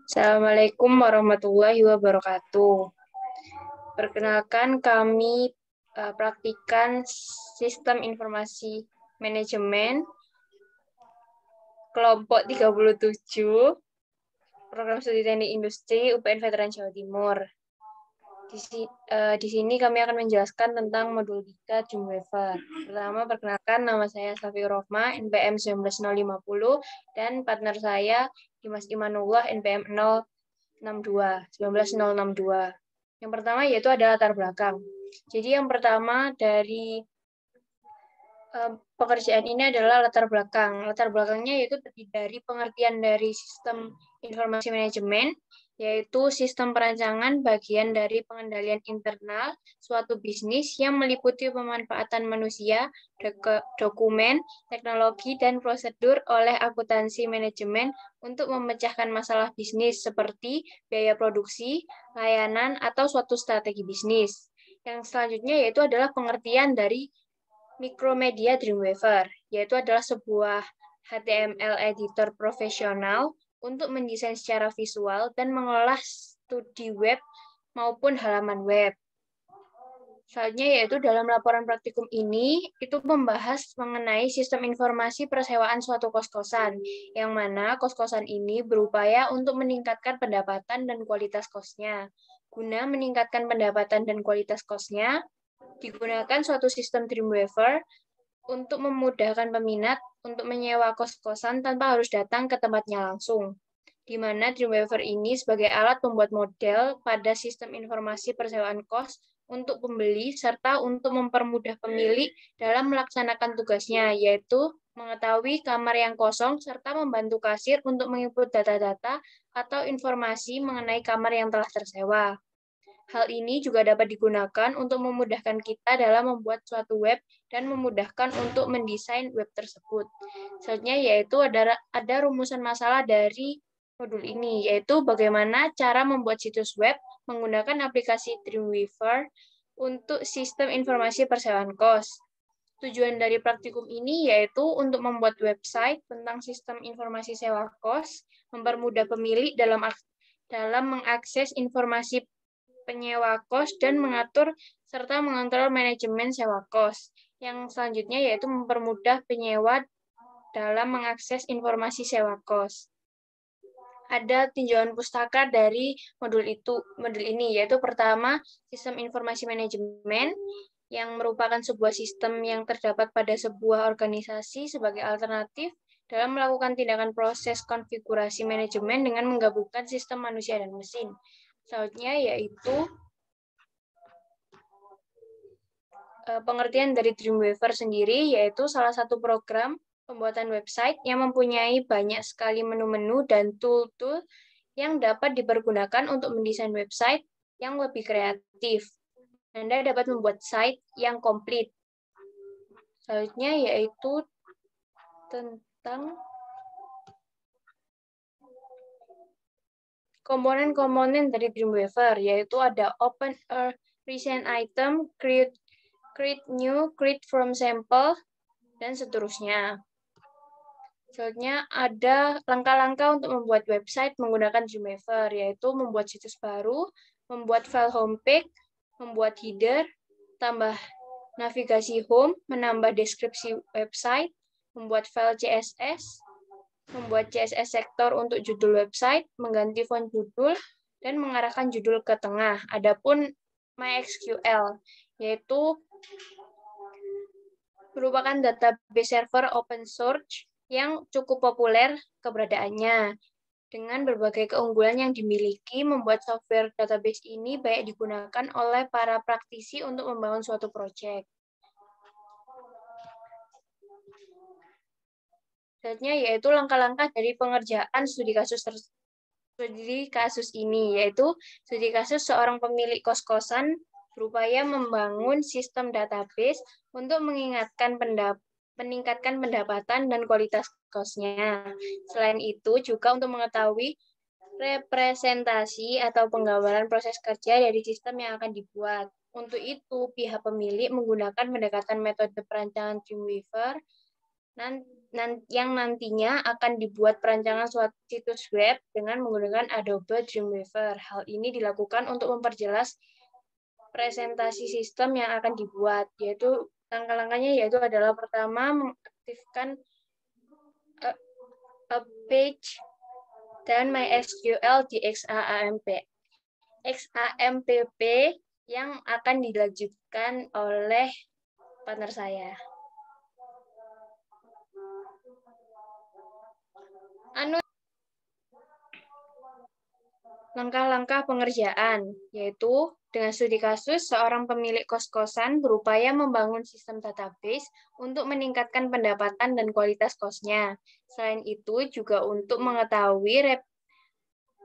Assalamualaikum warahmatullahi wabarakatuh. Perkenalkan kami praktikan Sistem Informasi Manajemen kelompok 37 Program Studi Teknik Industri UPN Veteran Jawa Timur. Di sini kami akan menjelaskan tentang modul 3 Dreamweaver. Pertama, perkenalkan nama saya Safiur Rohma, NPM 19050, dan partner saya Dimas Imanullah, NPM 19062. Yang pertama yaitu adalah latar belakang. Jadi yang pertama dari pekerjaan ini adalah latar belakang. Latar belakangnya yaitu terdiri dari pengertian dari sistem informasi manajemen, yaitu sistem perancangan bagian dari pengendalian internal suatu bisnis yang meliputi pemanfaatan manusia, dokumen, teknologi, dan prosedur oleh akuntansi manajemen untuk memecahkan masalah bisnis seperti biaya produksi, layanan, atau suatu strategi bisnis. Yang selanjutnya yaitu adalah pengertian dari Mikromedia Dreamweaver, yaitu adalah sebuah HTML editor profesional untuk mendesain secara visual dan mengolah studi web maupun halaman web. Selanjutnya yaitu dalam laporan praktikum ini, itu membahas mengenai sistem informasi persewaan suatu kos-kosan, yang mana kos-kosan ini berupaya untuk meningkatkan pendapatan dan kualitas kosnya. Guna meningkatkan pendapatan dan kualitas kosnya, digunakan suatu sistem Dreamweaver untuk memudahkan peminat untuk menyewa kos-kosan tanpa harus datang ke tempatnya langsung, di mana Dreamweaver ini sebagai alat pembuat model pada sistem informasi persewaan kos untuk pembeli, serta untuk mempermudah pemilik dalam melaksanakan tugasnya, yaitu mengetahui kamar yang kosong, serta membantu kasir untuk menginput data-data atau informasi mengenai kamar yang telah tersewa. Hal ini juga dapat digunakan untuk memudahkan kita dalam membuat suatu web dan memudahkan untuk mendesain web tersebut. Selanjutnya yaitu ada rumusan masalah dari modul ini, yaitu bagaimana cara membuat situs web menggunakan aplikasi Dreamweaver untuk sistem informasi persewaan kos. Tujuan dari praktikum ini yaitu untuk membuat website tentang sistem informasi sewa kos, mempermudah pemilik dalam mengakses informasi penyewa kos, dan mengatur serta mengontrol manajemen sewa kos. Yang selanjutnya yaitu mempermudah penyewa dalam mengakses informasi sewa kos. Ada tinjauan pustaka dari modul ini, yaitu pertama, sistem informasi manajemen, yang merupakan sebuah sistem yang terdapat pada sebuah organisasi sebagai alternatif dalam melakukan tindakan proses konfigurasi manajemen dengan menggabungkan sistem manusia dan mesin. Selanjutnya yaitu pengertian dari Dreamweaver sendiri, yaitu salah satu program pembuatan website yang mempunyai banyak sekali menu-menu dan tool-tool yang dapat dipergunakan untuk mendesain website yang lebih kreatif. Anda dapat membuat site yang komplit. Selanjutnya yaitu tentang komponen-komponen dari Dreamweaver, yaitu ada open a recent item, create new, create from sample, dan seterusnya. Selanjutnya ada langkah-langkah untuk membuat website menggunakan Dreamweaver, yaitu membuat situs baru, membuat file homepage, membuat header, tambah navigasi home, menambah deskripsi website, membuat file CSS, membuat CSS sektor untuk judul website, mengganti font judul, dan mengarahkan judul ke tengah. Adapun MySQL, yaitu merupakan database server open source yang cukup populer keberadaannya. Dengan berbagai keunggulan yang dimiliki, membuat software database ini banyak digunakan oleh para praktisi untuk membangun suatu proyek. Selanjutnya yaitu langkah-langkah dari pengerjaan studi kasus ini, yaitu studi kasus seorang pemilik kos-kosan berupaya membangun sistem database untuk meningkatkan pendapatan dan kualitas kosnya. Selain itu juga untuk mengetahui representasi atau penggambaran proses kerja dari sistem yang akan dibuat. Untuk itu, pihak pemilik menggunakan pendekatan metode perancangan Dreamweaver. yang nantinya akan dibuat perancangan suatu situs web dengan menggunakan Adobe Dreamweaver. Hal ini dilakukan untuk memperjelas presentasi sistem yang akan dibuat, yaitu langkah-langkahnya yaitu adalah pertama mengaktifkan a page dan MySQL di XAMPP yang akan dilanjutkan oleh partner saya. Langkah-langkah pengerjaan, yaitu dengan studi kasus, seorang pemilik kos-kosan berupaya membangun sistem database untuk meningkatkan pendapatan dan kualitas kosnya. Selain itu, juga untuk mengetahui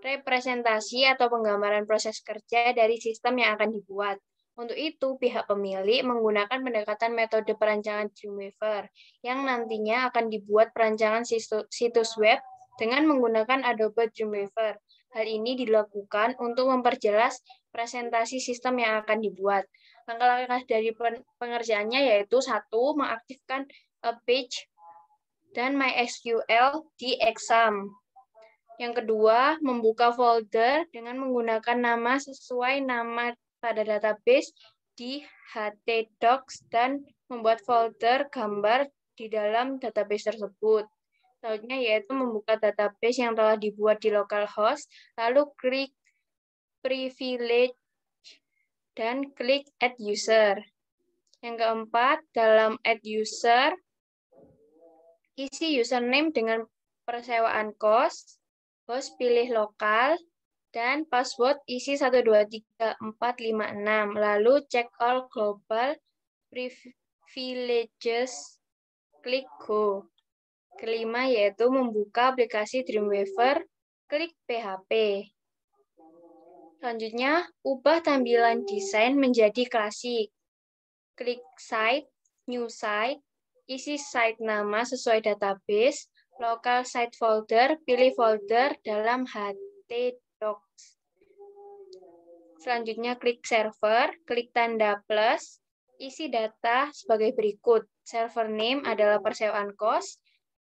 representasi atau penggambaran proses kerja dari sistem yang akan dibuat. Untuk itu, pihak pemilik menggunakan pendekatan metode perancangan Dreamweaver, yang nantinya akan dibuat perancangan situs web dengan menggunakan Adobe Dreamweaver. Hal ini dilakukan untuk memperjelas presentasi sistem yang akan dibuat. Langkah-langkah dari pengerjaannya yaitu 1. Mengaktifkan a page dan MySQL di exam. Yang kedua, membuka folder dengan menggunakan nama sesuai nama pada database di htdocs dan membuat folder gambar di dalam database tersebut. Selanjutnya yaitu membuka database yang telah dibuat di localhost, lalu klik privilege dan klik add user. Yang keempat, dalam add user, isi username dengan persewaan kos, host pilih lokal, dan password isi 123456. Lalu check all global privileges, klik go. Kelima yaitu membuka aplikasi Dreamweaver, klik PHP. Selanjutnya, ubah tampilan desain menjadi klasik. Klik Site, New Site, isi site nama sesuai database, local site folder, pilih folder dalam htdocs. Selanjutnya, klik Server, klik tanda plus, isi data sebagai berikut. Server name adalah persewaan kos,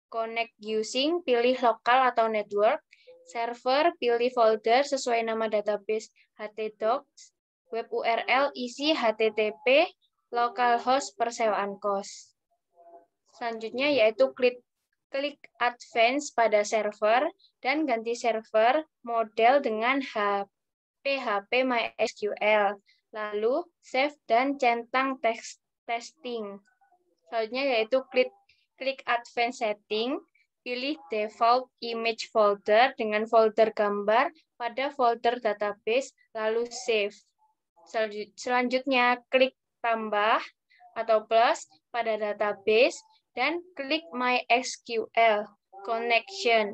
connect using, pilih lokal atau network, server, pilih folder sesuai nama database htdocs, web URL isi http, localhost persewaan kos. Selanjutnya yaitu klik advance pada server dan ganti server model dengan PHP MySQL. Lalu save dan centang testing. Selanjutnya yaitu klik advanced setting, pilih default image folder dengan folder gambar pada folder database, lalu save. Selanjutnya, klik tambah atau plus pada database dan klik MySQL connection.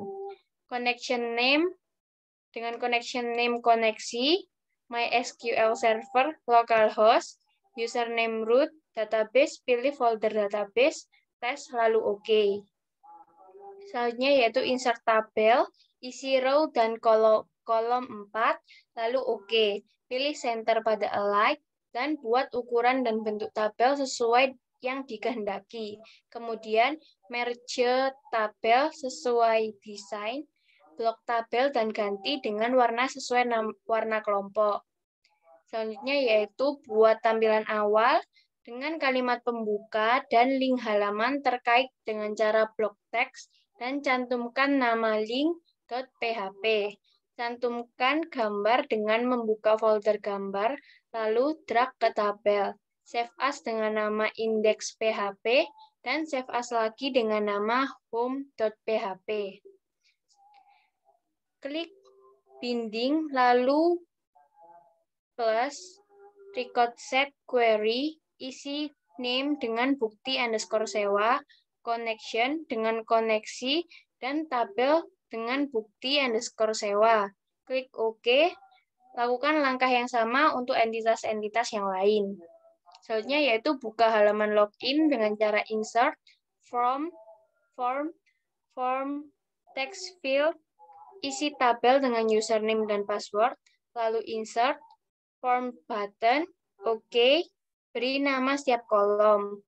Connection name dengan connection name koneksi, MySQL server localhost, username root, database, pilih folder database, tes, lalu OK. Selanjutnya yaitu insert tabel, isi row dan kolom 4, lalu OK. Pilih center pada align, dan buat ukuran dan bentuk tabel sesuai yang dikehendaki. Kemudian merge tabel sesuai desain, blok tabel dan ganti dengan warna sesuai warna kelompok. Selanjutnya yaitu buat tampilan awal, dengan kalimat pembuka dan link halaman terkait dengan cara blok teks, dan cantumkan nama link.php. Cantumkan gambar dengan membuka folder gambar, lalu drag ke tabel. Save as dengan nama index.php, dan save as lagi dengan nama home.php. Klik binding, lalu plus record set query, isi name dengan bukti underscore sewa, connection dengan koneksi, dan tabel dengan bukti underscore sewa. Klik OK. Lakukan langkah yang sama untuk entitas-entitas yang lain. Selanjutnya yaitu buka halaman login dengan cara insert, form, text field, isi tabel dengan username dan password, lalu insert, form button, OK, beri nama setiap kolom.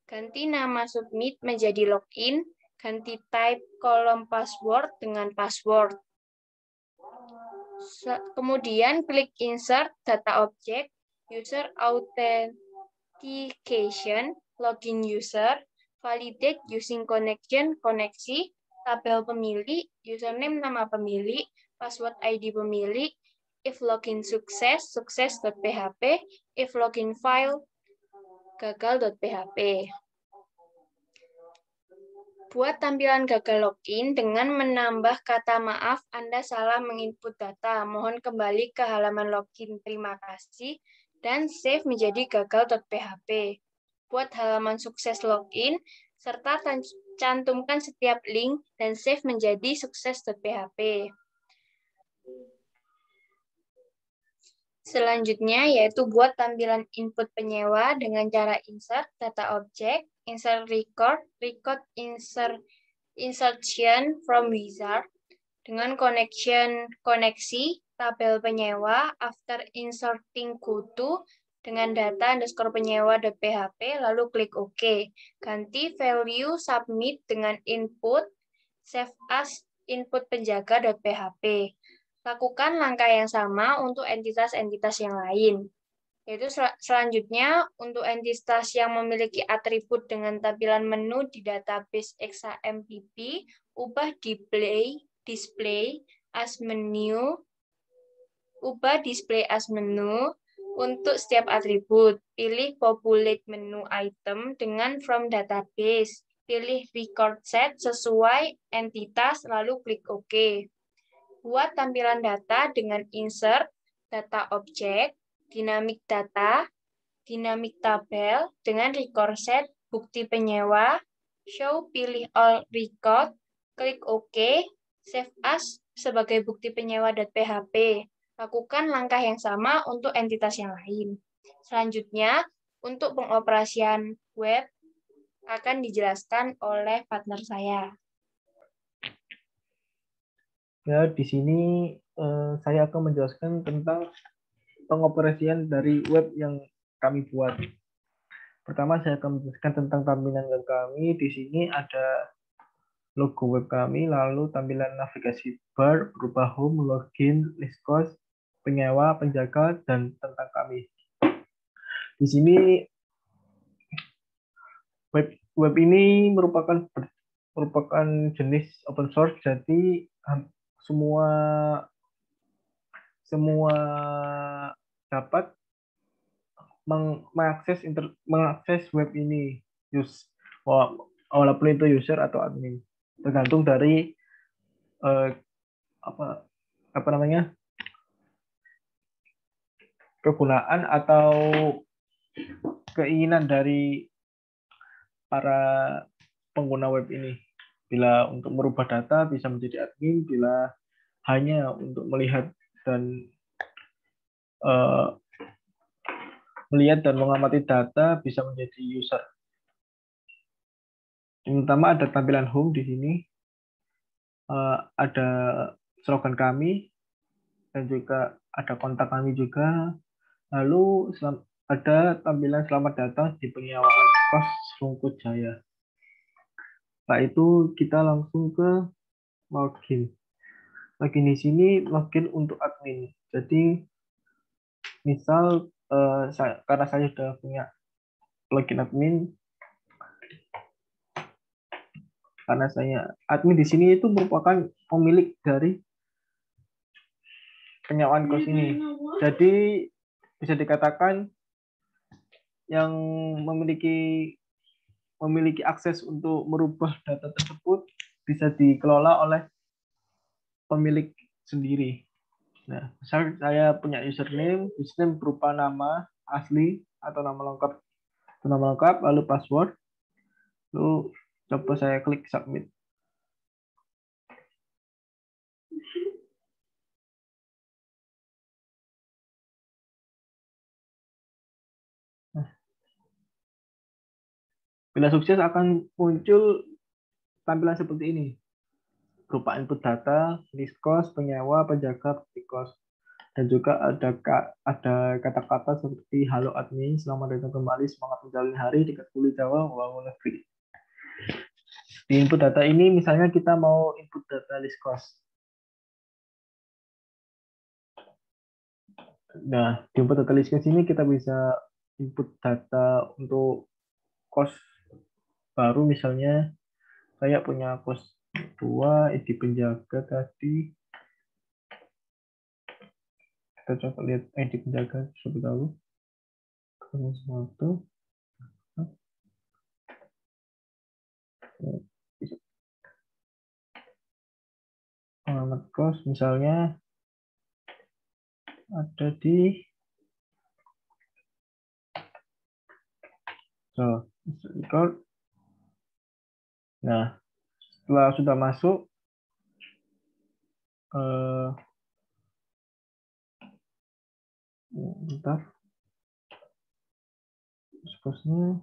Ganti nama submit menjadi login, ganti type kolom password dengan password. Kemudian klik insert data object, user authentication, login user, validate using connection, koneksi, tabel pemilik, username nama pemilik, password ID pemilik, if login sukses, sukses.php, if login file, gagal.php. Buat tampilan gagal login dengan menambah kata maaf Anda salah menginput data. Mohon kembali ke halaman login. Terima kasih. Dan save menjadi gagal.php. Buat halaman sukses login, serta cantumkan setiap link dan save menjadi sukses.php. Selanjutnya yaitu buat tampilan input penyewa dengan cara insert data object, insert record, record insertion from wizard, dengan koneksi tabel penyewa, after inserting goto, dengan data underscore penyewa.php, lalu klik OK. Ganti value submit dengan input, save as input penjaga.php. Lakukan langkah yang sama untuk entitas-entitas yang lain. Yaitu selanjutnya, untuk entitas yang memiliki atribut dengan tampilan menu di database XAMPP, ubah display as menu, untuk setiap atribut. Pilih populate menu item dengan from database. Pilih record set sesuai entitas, lalu klik OK. Buat tampilan data dengan insert, data object, dynamic data, dynamic tabel, dengan record set, bukti penyewa, show, pilih all record, klik OK, save as sebagai bukti penyewa.php. Lakukan langkah yang sama untuk entitas yang lain. Selanjutnya, untuk pengoperasian web akan dijelaskan oleh partner saya. Ya, di sini saya akan menjelaskan tentang pengoperasian dari web yang kami buat. Pertama, saya akan menjelaskan tentang tampilan web kami. Di sini ada logo web kami, lalu tampilan navigasi bar berupa home, login, list cost, penyewa, penjaga, dan tentang kami. Di sini web ini merupakan jenis open source, jadi semua dapat mengakses web ini, walaupun itu user atau admin, tergantung dari kegunaan atau keinginan dari para pengguna web ini. Bila untuk merubah data bisa menjadi admin, bila hanya untuk melihat dan mengamati data bisa menjadi user. Yang pertama ada tampilan home di sini, ada slogan kami, dan juga ada kontak kami juga. Lalu ada tampilan selamat datang di penyewaan kos Rungkut Jaya. Setelah itu kita langsung ke login. Login di sini login untuk admin. Jadi misal karena saya sudah punya login admin, karena saya admin di sini itu merupakan pemilik dari penyewaan kos ini. Jadi bisa dikatakan yang memiliki akses untuk merubah data tersebut bisa dikelola oleh pemilik sendiri. Nah, misal saya punya username berupa nama asli atau nama lengkap, lalu password, lalu coba saya klik submit. Bila sukses akan muncul tampilan seperti ini, berupa input data, list cost, penyewa, penjaga, bukti cost. Dan juga ada kata-kata seperti halo admin, selamat datang kembali, semangat menjalani hari, dekat pulih Jawa, membangun negeri. Di input data ini misalnya kita mau input data list cost. Nah, di input data list cost ini kita bisa input data untuk cost baru, misalnya kayak punya cost 2, ID penjaga tadi. Kita coba lihat ID penjaga terlebih dahulu. Satu. Alamat kos misalnya ada di record. Nah, setelah sudah masuk, bentar, kosnya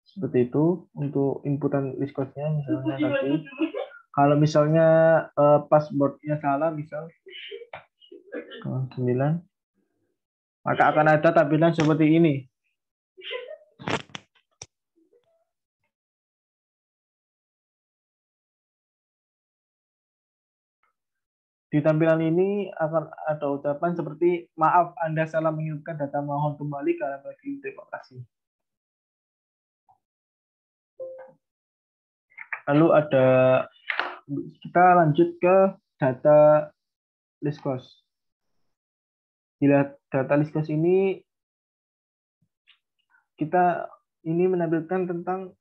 seperti itu untuk inputan list cost-nya. Misalnya tadi kalau misalnya password-nya salah, misal 9, maka akan ada tampilan seperti ini. Di tampilan ini akan ada ucapan seperti maaf Anda salah mengirimkan data, mohon kembali ke alamat login, terima kasih. Lalu kita lanjut ke data list cost. Di data list cost ini kita ini menampilkan tentang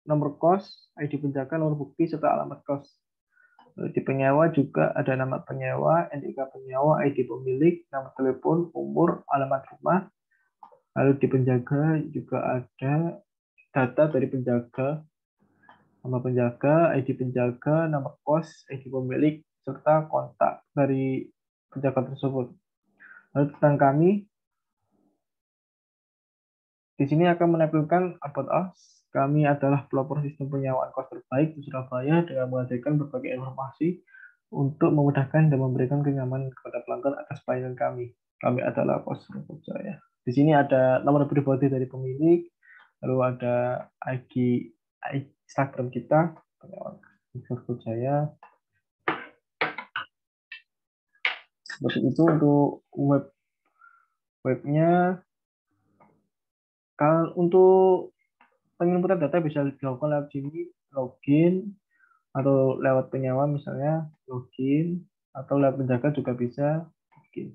nomor kos, ID penjaga, nomor bukti, serta alamat kos. Di penyewa juga ada nama penyewa, NIK penyewa, ID pemilik, nama telepon, umur, alamat rumah. Lalu di penjaga juga ada data dari penjaga, nama penjaga, ID penjaga, nama kos, ID pemilik, serta kontak dari penjaga tersebut. Lalu tentang kami, di sini akan menampilkan about us. Kami adalah pelopor sistem penyewaan kos terbaik di Surabaya dengan menghadirkan berbagai informasi untuk memudahkan dan memberikan kenyamanan kepada pelanggan atas pelayanan kami. Kami adalah Kos Rumput Jaya. Di sini ada nomor pribadi dari pemilik, lalu ada ID Instagram kita, penyewaan Rumput Jaya. Seperti itu untuk webnya. Kalau untuk penginputan data bisa dilakukan lewat sini, login, atau lewat penyewa misalnya login, atau lewat penjaga juga bisa login.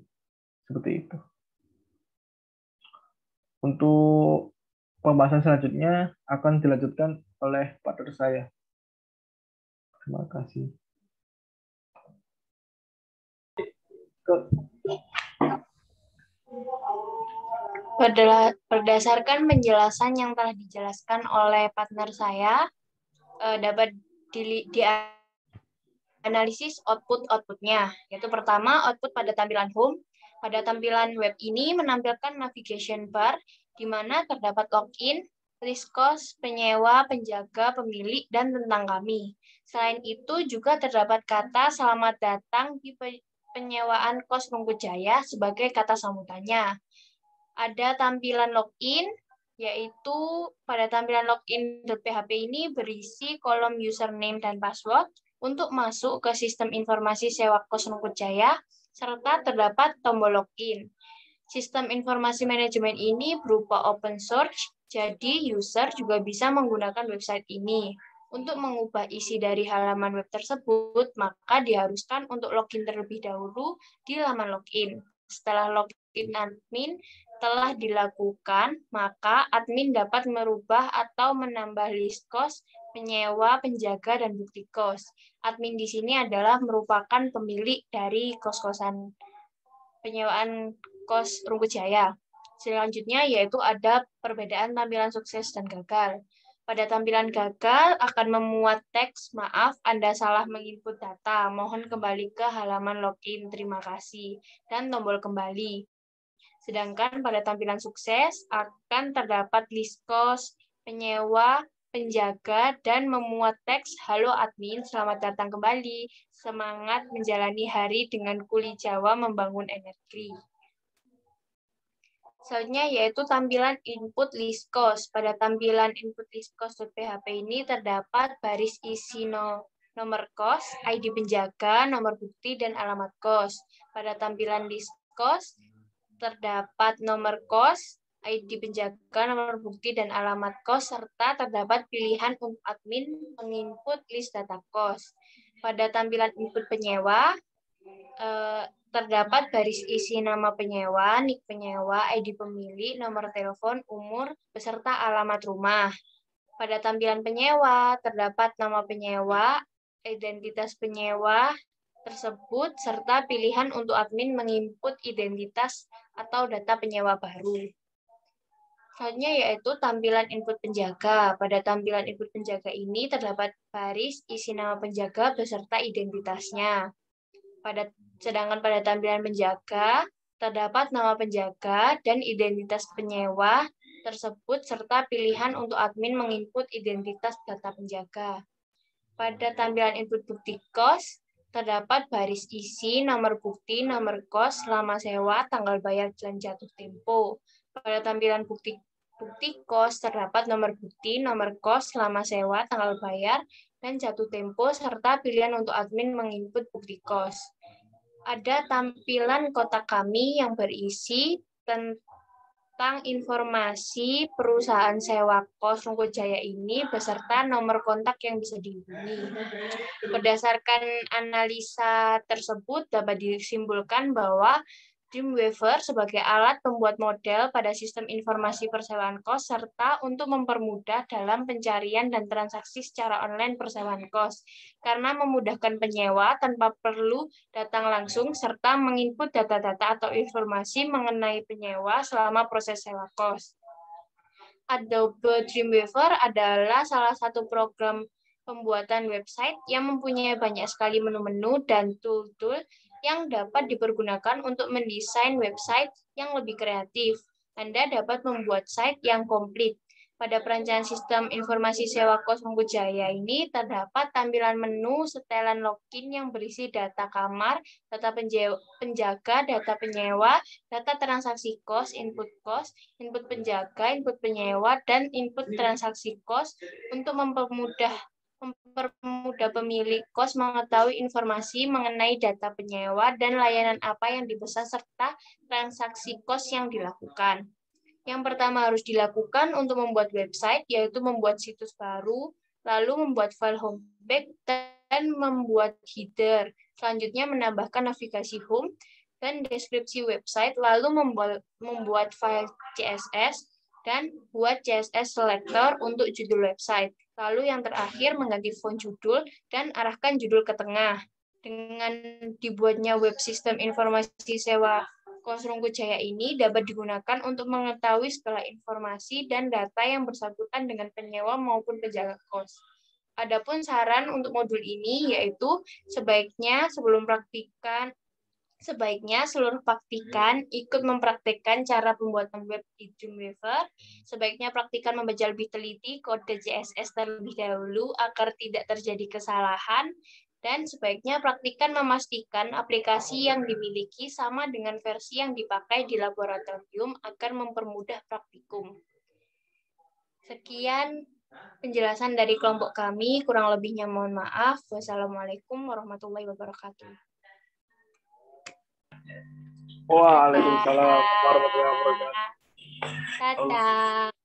Seperti itu. Untuk pembahasan selanjutnya akan dilanjutkan oleh partner saya. Terima kasih. Berdasarkan penjelasan yang telah dijelaskan oleh partner saya, dapat dianalisis output-outputnya. Yaitu pertama, output pada tampilan home. Pada tampilan web ini menampilkan navigation bar, di mana terdapat login, list cost, penyewa, penjaga, pemilik, dan tentang kami. Selain itu juga terdapat kata selamat datang di penyewaan kos Rumput Jaya sebagai kata sambutannya. Ada tampilan login, yaitu pada tampilan login.php ini berisi kolom username dan password untuk masuk ke sistem informasi sewa kos Rumput Jaya, serta terdapat tombol login. Sistem informasi manajemen ini berupa open source, jadi user juga bisa menggunakan website ini. Untuk mengubah isi dari halaman web tersebut, maka diharuskan untuk login terlebih dahulu di laman login. Setelah login admin telah dilakukan, maka admin dapat merubah atau menambah list cost, penyewa, penjaga, dan bukti kos. Admin di sini adalah merupakan pemilik dari kos-kosan penyewaan kos Rumput Jaya. Selanjutnya yaitu ada perbedaan tampilan sukses dan gagal. Pada tampilan gagal akan memuat teks, maaf Anda salah menginput data, mohon kembali ke halaman login, terima kasih, dan tombol kembali. Sedangkan pada tampilan sukses akan terdapat list cost, penyewa, penjaga dan memuat teks "Halo admin, selamat datang kembali. Semangat menjalani hari dengan kuli Jawa membangun energi." Selanjutnya yaitu tampilan input list cost. Pada tampilan input list cost.php ini terdapat baris isi nomor kos, ID penjaga, nomor bukti, dan alamat kos. Pada tampilan list cost terdapat nomor kos, ID penjaga, nomor bukti, dan alamat kos, serta terdapat pilihan untuk admin menginput list data kos. Pada tampilan input penyewa, terdapat baris isi nama penyewa, nik penyewa, ID pemilik, nomor telepon, umur, beserta alamat rumah. Pada tampilan penyewa, terdapat nama penyewa, identitas penyewa tersebut, serta pilihan untuk admin menginput identitas atau data penyewa baru. Selanjutnya yaitu tampilan input penjaga. Pada tampilan input penjaga ini terdapat baris isi nama penjaga beserta identitasnya. Sedangkan pada tampilan penjaga, terdapat nama penjaga dan identitas penyewa tersebut, serta pilihan untuk admin menginput identitas data penjaga. Pada tampilan input bukti kos, terdapat baris isi, nomor bukti, nomor kos, lama sewa, tanggal bayar, dan jatuh tempo. Pada tampilan bukti kos, terdapat nomor bukti, nomor kos, lama sewa, tanggal bayar, dan jatuh tempo, serta pilihan untuk admin menginput bukti kos. Ada tampilan kotak kami yang berisi tentang informasi perusahaan sewa kos Rungkut Jaya ini beserta nomor kontak yang bisa dihubungi. Berdasarkan analisa tersebut dapat disimpulkan bahwa Dreamweaver sebagai alat pembuat model pada sistem informasi persewaan kos serta untuk mempermudah dalam pencarian dan transaksi secara online persewaan kos karena memudahkan penyewa tanpa perlu datang langsung serta menginput data-data atau informasi mengenai penyewa selama proses sewa kos. Adobe Dreamweaver adalah salah satu program pembuatan website yang mempunyai banyak sekali menu-menu dan tool-tool yang dapat dipergunakan untuk mendesain website yang lebih kreatif. Anda dapat membuat site yang komplit. Pada perancangan sistem informasi sewa kos Rungkut Jaya ini terdapat tampilan menu setelan login yang berisi data kamar, data penjaga, data penyewa, data transaksi kos, input penjaga, input penyewa, dan input transaksi kos untuk mempermudah pemilik kos mengetahui informasi mengenai data penyewa dan layanan apa yang dipesan serta transaksi kos yang dilakukan. Yang pertama harus dilakukan untuk membuat website, yaitu membuat situs baru, lalu membuat file homepage, dan membuat header. Selanjutnya menambahkan navigasi home dan deskripsi website, lalu membuat file CSS, dan buat CSS selector untuk judul website. Lalu yang terakhir mengganti font judul dan arahkan judul ke tengah. Dengan dibuatnya web sistem informasi sewa kos Rungkut Jaya ini dapat digunakan untuk mengetahui segala informasi dan data yang bersangkutan dengan penyewa maupun penjaga kos. Adapun saran untuk modul ini yaitu sebaiknya seluruh praktikan ikut mempraktikkan cara pembuatan web di Dreamweaver. Sebaiknya praktikan membaca lebih teliti kode CSS terlebih dahulu agar tidak terjadi kesalahan. Dan sebaiknya praktikan memastikan aplikasi yang dimiliki sama dengan versi yang dipakai di laboratorium agar mempermudah praktikum. Sekian penjelasan dari kelompok kami. Kurang lebihnya mohon maaf. Wassalamualaikum warahmatullahi wabarakatuh. Waalaikumsalam warahmatullahi wabarakatuh. Dadah.